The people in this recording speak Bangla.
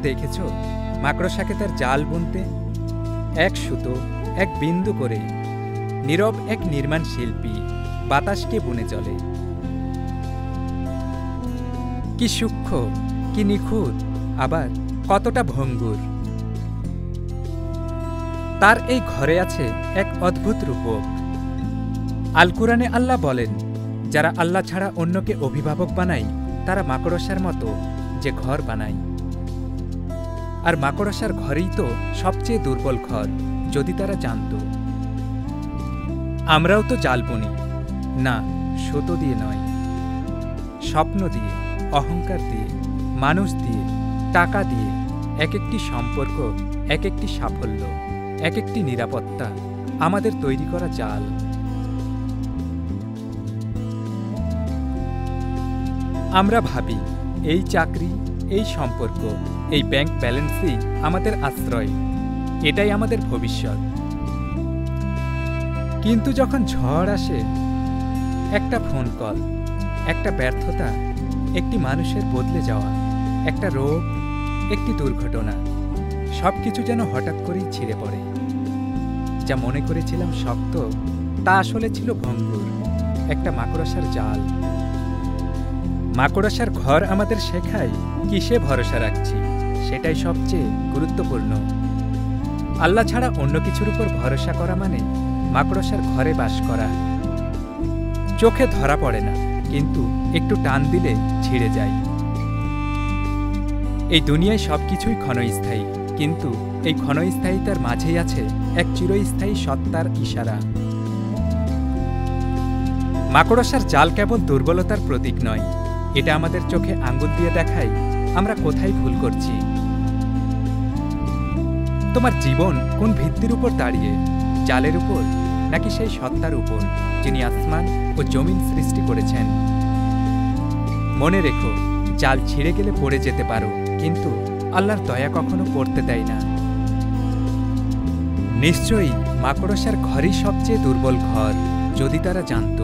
দেখেছ মাকড়সাকে তার জাল বুনতে? এক সুতো, এক বিন্দু করে নীরব এক নির্মাণ শিল্পী বাতাসকে বুনে চলে। কি সূক্ষ্ম, কি নিখুঁত, আবার কতটা ভঙ্গুর। তার এই ঘরে আছে এক অদ্ভুত রূপক। আল কুরআনে আল্লাহ বলেন, যারা আল্লাহ ছাড়া অন্যকে অভিভাবক বানায় তারা মাকড়সার মতো যে ঘর বানায়। আর মাকড়সার ঘরেই তো সবচেয়ে দুর্বল ঘর, যদি তারা জানত। আমরাও তো জাল বুনি, না সুতো দিয়ে নয়, স্বপ্ন দিয়ে, অহংকার দিয়ে, মানুষ দিয়ে, টাকা দিয়ে। এক একটি সম্পর্ক, এক একটি সাফল্য, এক একটি নিরাপত্তা আমাদের তৈরি করা জাল। আমরা ভাবি এই চাকরি, এই সম্পর্ক, এই ব্যাংক ব্যালেন্সই আমাদের আশ্রয়, এটাই আমাদের ভবিষ্যৎ। কিন্তু যখন ঝড় আসে, একটা ফোন কল, একটা ব্যর্থতা, একটি মানুষের বদলে যাওয়া, একটা রোগ, একটি দুর্ঘটনা, সবকিছু যেন হঠাৎ করেই ছিঁড়ে পড়ে। যা মনে করেছিলাম শক্ত, তা আসলে ছিল ভঙ্গুর, একটা মাকড়সার জাল। মাকড়সার ঘর আমাদের শেখায় কিসে ভরসা রাখছি, সেটাই সবচেয়ে গুরুত্বপূর্ণ। আল্লাহ ছাড়া অন্য কিছুর উপর ভরসা করা মানে মাকড়সার ঘরে বাস করা। চোখে ধরা পড়ে না, কিন্তু একটু টান দিলে ছিঁড়ে যায়। এই দুনিয়ায় সবকিছুই ক্ষণস্থায়ী, কিন্তু এই ক্ষণস্থায়িতার মাঝেই আছে এক চিরস্থায়ী সত্তার ইশারা। মাকড়সার জাল কেবল দুর্বলতার প্রতীক নয়, এটা আমাদের চোখে আঙ্গুল দিয়ে দেখায় আমরা কোথায় ভুল করছি। তোমার জীবন কোন ভিত্তির উপর দাঁড়িয়ে, জালের উপর নাকি সেই সত্তার উপর যিনি আসমান ও জমিন সৃষ্টি করেছেন? মনে রেখো, জাল ছিঁড়ে গেলে পড়ে যেতে পারো, কিন্তু আল্লাহর দয়া কখনো পড়তে দেয় না। নিশ্চয়ই মাকড়সার ঘরই সবচেয়ে দুর্বল ঘর, যদি তারা জানত।